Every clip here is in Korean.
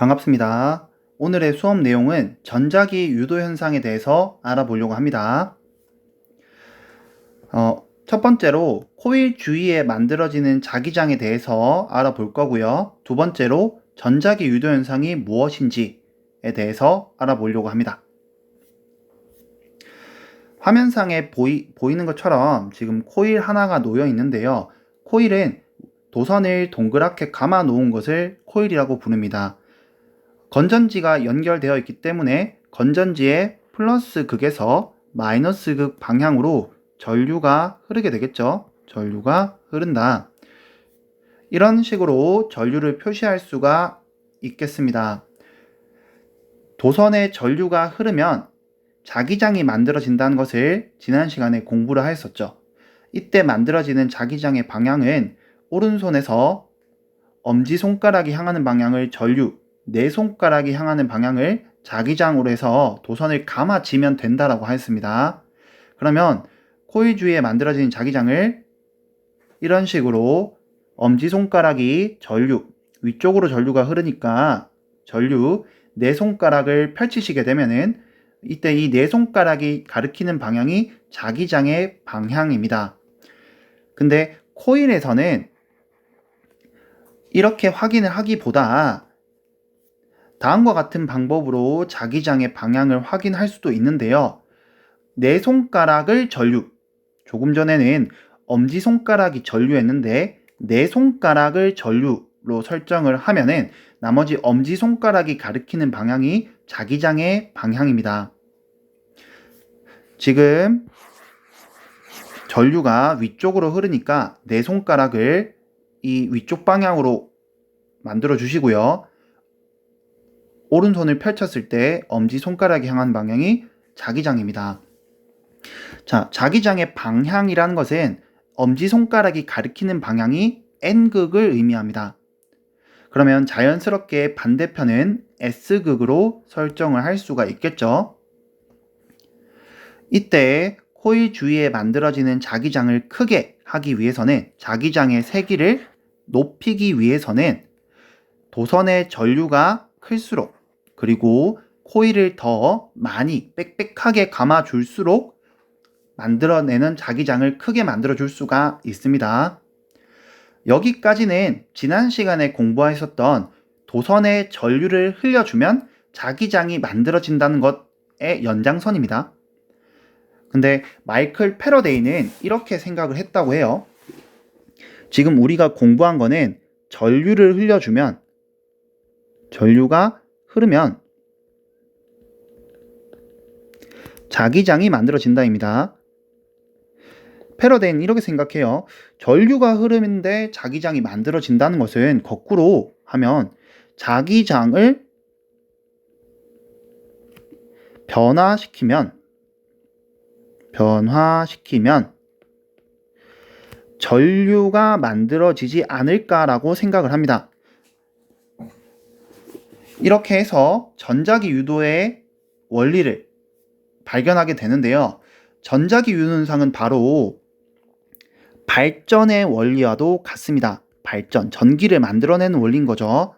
반갑습니다. 오늘의 수업 내용은 전자기 유도 현상에 대해서 알아보려고 합니다. 첫 번째로 코일 주위에 만들어지는 자기장에 대해서 알아볼 거고요. 두 번째로 전자기 유도 현상이 무엇인지에 대해서 알아보려고 합니다. 화면상에 보이는 것처럼 지금 코일 하나가 놓여 있는데요. 코일은 도선을 동그랗게 감아 놓은 것을 코일이라고 부릅니다. 건전지가 연결되어 있기 때문에 건전지의 플러스 극에서 마이너스 극 방향으로 전류가 흐르게 되겠죠. 전류가 흐른다. 이런 식으로 전류를 표시할 수가 있겠습니다. 도선에 전류가 흐르면 자기장이 만들어진다는 것을 지난 시간에 공부를 하였었죠. 이때 만들어지는 자기장의 방향은 오른손에서 엄지손가락이 향하는 방향을 전류, 네 손가락이 향하는 방향을 자기장으로 해서 도선을 감아지면 된다라고 하였습니다. 그러면 코일 주위에 만들어진 자기장을 이런 식으로 엄지손가락이 전류, 위쪽으로 전류가 흐르니까 전류 네 손가락을 펼치시게 되면은 이때 이 네 손가락이 가리키는 방향이 자기장의 방향입니다. 근데 코일에서는 이렇게 확인을 하기보다 다음과 같은 방법으로 자기장의 방향을 확인할 수도 있는데요. 네 손가락을 전류, 조금 전에는 엄지손가락이 전류였는데 네 손가락을 전류로 설정을 하면은 나머지 엄지손가락이 가리키는 방향이 자기장의 방향입니다. 지금 전류가 위쪽으로 흐르니까 네 손가락을 이 위쪽 방향으로 만들어 주시고요. 오른손을 펼쳤을 때 엄지손가락이 향한 방향이 자기장입니다. 자, 자기장의 방향이라는 것은 엄지손가락이 가리키는 방향이 N극을 의미합니다. 그러면 자연스럽게 반대편은 S극으로 설정을 할 수가 있겠죠. 이때 코일 주위에 만들어지는 자기장을 크게 하기 위해서는 자기장의 세기를 높이기 위해서는 도선의 전류가 클수록 그리고 코일을 더 많이 빽빽하게 감아줄수록 만들어내는 자기장을 크게 만들어줄 수가 있습니다. 여기까지는 지난 시간에 공부하셨던 도선의 전류를 흘려주면 자기장이 만들어진다는 것의 연장선입니다. 근데 마이클 패러데이는 이렇게 생각을 했다고 해요. 지금 우리가 공부한 거는 전류를 흘려주면 전류가 흐르면 자기장이 만들어진다입니다. 패러데이는 이렇게 생각해요. 전류가 흐르는데 자기장이 만들어진다는 것은 거꾸로 하면 자기장을 변화시키면 전류가 만들어지지 않을까라고 생각을 합니다. 이렇게 해서 전자기 유도의 원리를 발견하게 되는데요. 전자기 유도 현상은 바로 발전의 원리와도 같습니다. 발전, 전기를 만들어내는 원리인 거죠.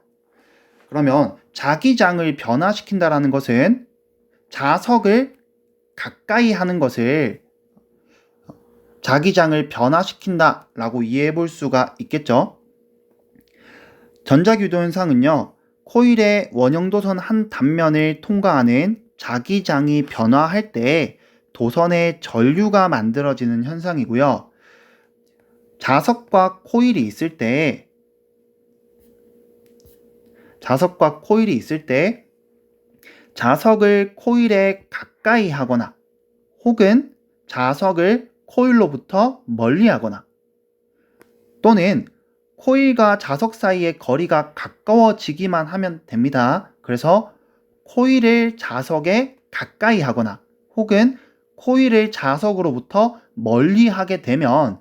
그러면 자기장을 변화시킨다라는 것은 자석을 가까이 하는 것을 자기장을 변화시킨다라고 이해해 볼 수가 있겠죠. 전자기 유도 현상은요. 코일의 원형도선 한 단면을 통과하는 자기장이 변화할 때 도선에 전류가 만들어지는 현상이고요. 자석과 코일이 있을 때 자석을 코일에 가까이 하거나 혹은 자석을 코일로부터 멀리 하거나 또는 코일과 자석 사이의 거리가 가까워지기만 하면 됩니다. 그래서 코일을 자석에 가까이 하거나 혹은 코일을 자석으로부터 멀리 하게 되면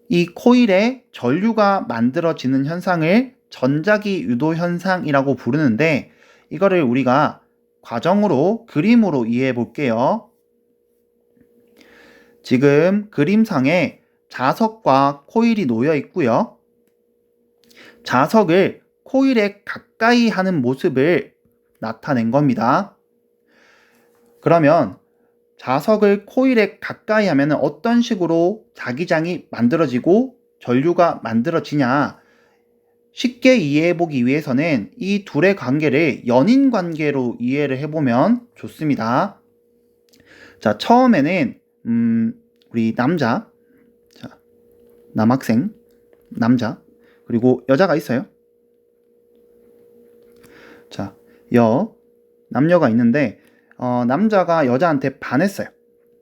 이 코일에 전류가 만들어지는 현상을 전자기 유도 현상이라고 부르는데 이거를 우리가 과정으로 그림으로 이해해 볼게요. 지금 그림상에 자석과 코일이 놓여 있고요. 자석을 코일에 가까이 하는 모습을 나타낸 겁니다. 그러면 자석을 코일에 가까이 하면 어떤 식으로 자기장이 만들어지고 전류가 만들어지냐, 쉽게 이해해 보기 위해서는 이 둘의 관계를 연인 관계로 이해를 해보면 좋습니다. 자, 처음에는 우리 남자, 자, 남학생, 남자, 그리고 여자가 있어요. 자, 남녀가 있는데 남자가 여자한테 반했어요.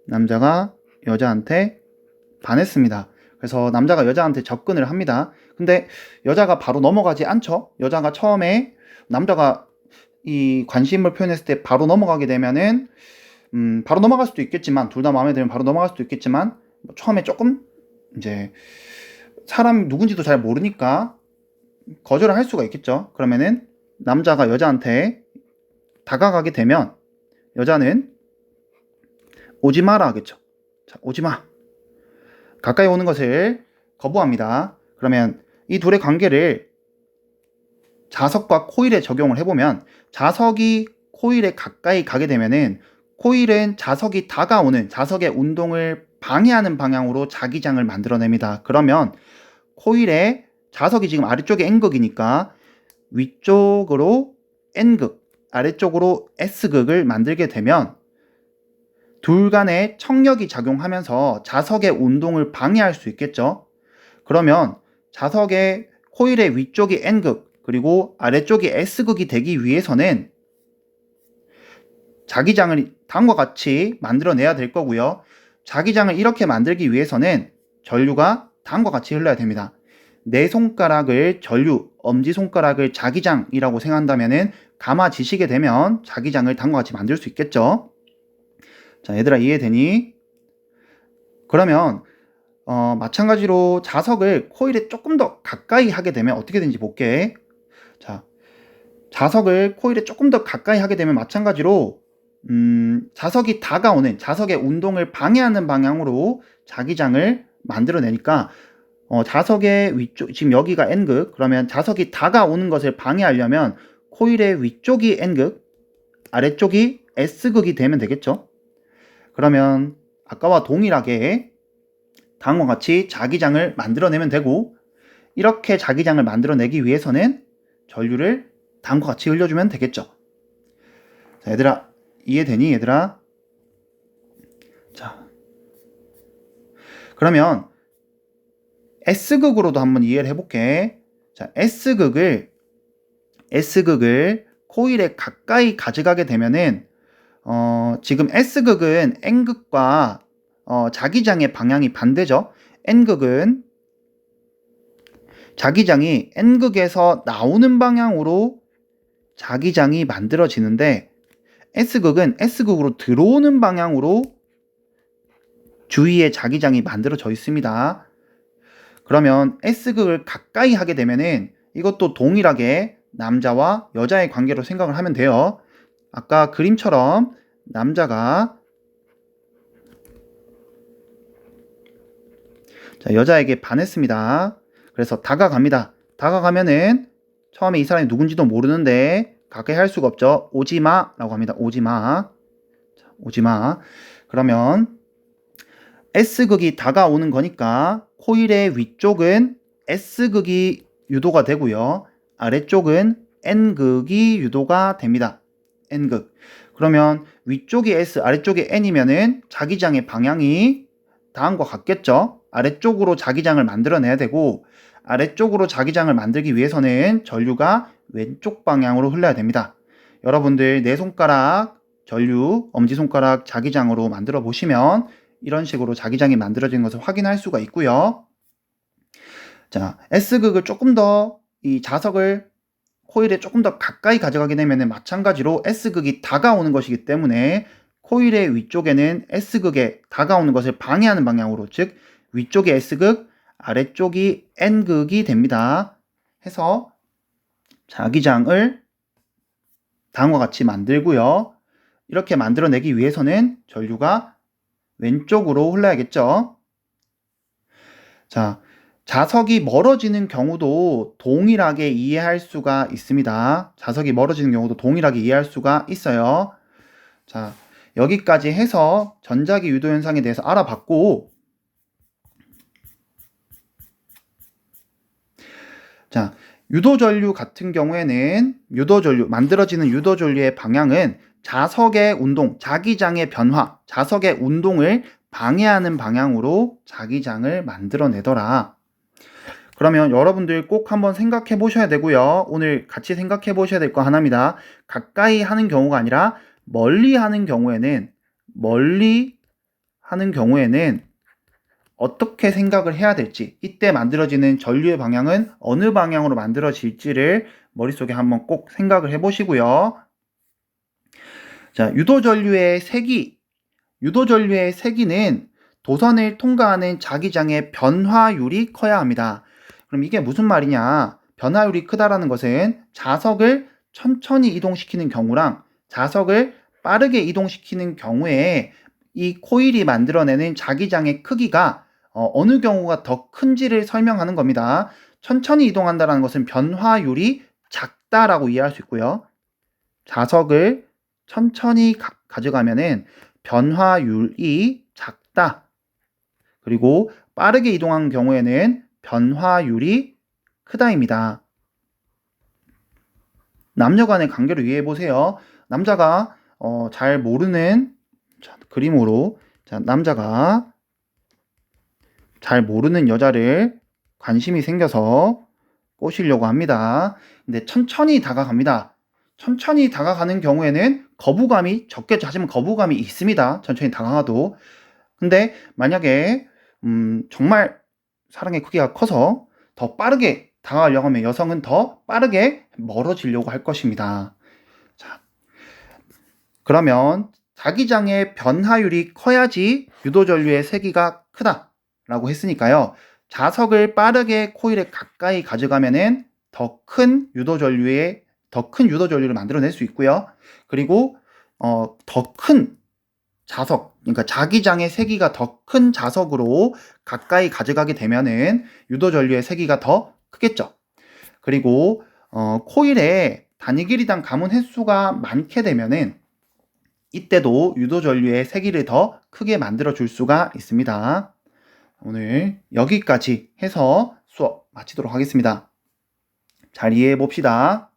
남자가 여자한테 반했습니다. 그래서 남자가 여자한테 접근을 합니다. 근데 여자가 바로 넘어가지 않죠. 여자가 처음에 남자가 이 관심을 표현했을 때 바로 넘어가게 되면은 바로 넘어갈 수도 있겠지만, 둘 다 마음에 들면 바로 넘어갈 수도 있겠지만, 처음에 조금 이제 사람 누군지도 잘 모르니까 거절을 할 수가 있겠죠. 그러면은 남자가 여자한테 다가가게 되면 여자는 오지 마라 하겠죠. 자, 오지 마. 가까이 오는 것을 거부합니다. 그러면 이 둘의 관계를 자석과 코일에 적용을 해보면, 자석이 코일에 가까이 가게 되면은 코일은 자석이 다가오는, 자석의 운동을 방해하는 방향으로 자기장을 만들어냅니다. 그러면 코일에 자석이 지금 아래쪽에 N극이니까 위쪽으로 N극, 아래쪽으로 S극을 만들게 되면 둘 간에 청력이 작용하면서 자석의 운동을 방해할 수 있겠죠. 그러면 자석의 코일의 위쪽이 N극 그리고 아래쪽이 S극이 되기 위해서는 자기장을 다음과 같이 만들어내야 될 거고요. 자기장을 이렇게 만들기 위해서는 전류가 다음과 같이 흘러야 됩니다. 내 손가락을 전류, 엄지손가락을 자기장이라고 생각한다면 감아지시게 되면 자기장을 다음과 같이 만들 수 있겠죠. 자, 얘들아 이해되니? 그러면 마찬가지로 자석을 코일에 조금 더 가까이 하게 되면 어떻게 되는지 볼게. 자, 자석을 코일에 조금 더 가까이 하게 되면 마찬가지로 자석이 다가오는, 자석의 운동을 방해하는 방향으로 자기장을 만들어내니까 자석의 위쪽, 지금 여기가 N극, 그러면 자석이 다가오는 것을 방해하려면 코일의 위쪽이 N극, 아래쪽이 S극이 되면 되겠죠. 그러면 아까와 동일하게 다음과 같이 자기장을 만들어내면 되고, 이렇게 자기장을 만들어내기 위해서는 전류를 다음과 같이 흘려주면 되겠죠. 자, 얘들아 이해되니 얘들아? 자, 그러면 S극으로도 한번 이해를 해볼게. 자, S극을 코일에 가까이 가져가게 되면은 지금 S극은 N극과 자기장의 방향이 반대죠. N극은 자기장이 N극에서 나오는 방향으로 자기장이 만들어지는데, S극은 S극으로 들어오는 방향으로 주위에 자기장이 만들어져 있습니다. 그러면 S극을 가까이 하게 되면은 이것도 동일하게 남자와 여자의 관계로 생각을 하면 돼요. 아까 그림처럼 남자가 자, 여자에게 반했습니다. 그래서 다가갑니다. 다가가면은 처음에 이 사람이 누군지도 모르는데 가까이 할 수가 없죠. 오지마 라고 합니다. 오지마. 자, 오지마. 그러면 S극이 다가오는 거니까 코일의 위쪽은 S극이 유도가 되고요. 아래쪽은 N극이 유도가 됩니다. N극. 그러면 위쪽이 S, 아래쪽이 N이면은 자기장의 방향이 다음과 같겠죠. 아래쪽으로 자기장을 만들어내야 되고, 아래쪽으로 자기장을 만들기 위해서는 전류가 왼쪽 방향으로 흘러야 됩니다. 여러분들 내 손가락 전류, 엄지손가락 자기장으로 만들어 보시면 이런 식으로 자기장이 만들어지는 것을 확인할 수가 있고요. 자, S극을 조금 더 이 자석을 코일에 조금 더 가까이 가져가게 되면 마찬가지로 S극이 다가오는 것이기 때문에 코일의 위쪽에는 S극에 다가오는 것을 방해하는 방향으로, 즉 위쪽이 S극, 아래쪽이 N극이 됩니다. 해서 자기장을 다음과 같이 만들고요. 이렇게 만들어내기 위해서는 전류가 왼쪽으로 흘러야겠죠. 자, 자석이 멀어지는 경우도 동일하게 이해할 수가 있습니다. 자석이 멀어지는 경우도 동일하게 이해할 수가 있어요. 자, 여기까지 해서 전자기 유도 현상에 대해서 알아봤고, 자, 유도전류 같은 경우에는 만들어지는 유도전류의 방향은 자석의 운동, 자기장의 변화, 자석의 운동을 방해하는 방향으로 자기장을 만들어내더라. 그러면 여러분들 꼭 한번 생각해 보셔야 되고요. 오늘 같이 생각해 보셔야 될 거 하나입니다. 가까이 하는 경우가 아니라 멀리 하는 경우에는 어떻게 생각을 해야 될지, 이때 만들어지는 전류의 방향은 어느 방향으로 만들어질지를 머릿속에 한번 꼭 생각을 해 보시고요. 자, 유도전류의 세기는 도선을 통과하는 자기장의 변화율이 커야 합니다. 그럼 이게 무슨 말이냐? 변화율이 크다라는 것은 자석을 천천히 이동시키는 경우랑 자석을 빠르게 이동시키는 경우에 이 코일이 만들어내는 자기장의 크기가 어느 경우가 더 큰지를 설명하는 겁니다. 천천히 이동한다는 것은 변화율이 작다라고 이해할 수 있고요. 자석을 천천히 가져가면은 변화율이 작다. 그리고 빠르게 이동한 경우에는 변화율이 크다입니다. 남녀 간의 관계를 이해해 보세요. 남자가 잘 모르는 그림으로, 남자가 잘 모르는 여자를 관심이 생겨서 꼬시려고 합니다. 근데 천천히 다가갑니다. 천천히 다가가는 경우에는 거부감이 적겠죠. 하지만 거부감이 있습니다. 천천히 다가가도. 근데 만약에 정말 사랑의 크기가 커서 더 빠르게 다가가려고 하면 여성은 더 빠르게 멀어지려고 할 것입니다. 자, 그러면 자기장의 변화율이 커야지 유도전류의 세기가 크다라고 했으니까요. 자석을 빠르게 코일에 가까이 가져가면은 더 큰 유도전류를 만들어낼 수 있고요. 그리고 더 큰 자석, 그러니까 자기장의 세기가 더 큰 자석으로 가까이 가져가게 되면은 유도전류의 세기가 더 크겠죠. 그리고 코일에 단위 길이당 가문 횟수가 많게 되면은 이때도 유도전류의 세기를 더 크게 만들어 줄 수가 있습니다. 오늘 여기까지 해서 수업 마치도록 하겠습니다. 잘 이해해 봅시다.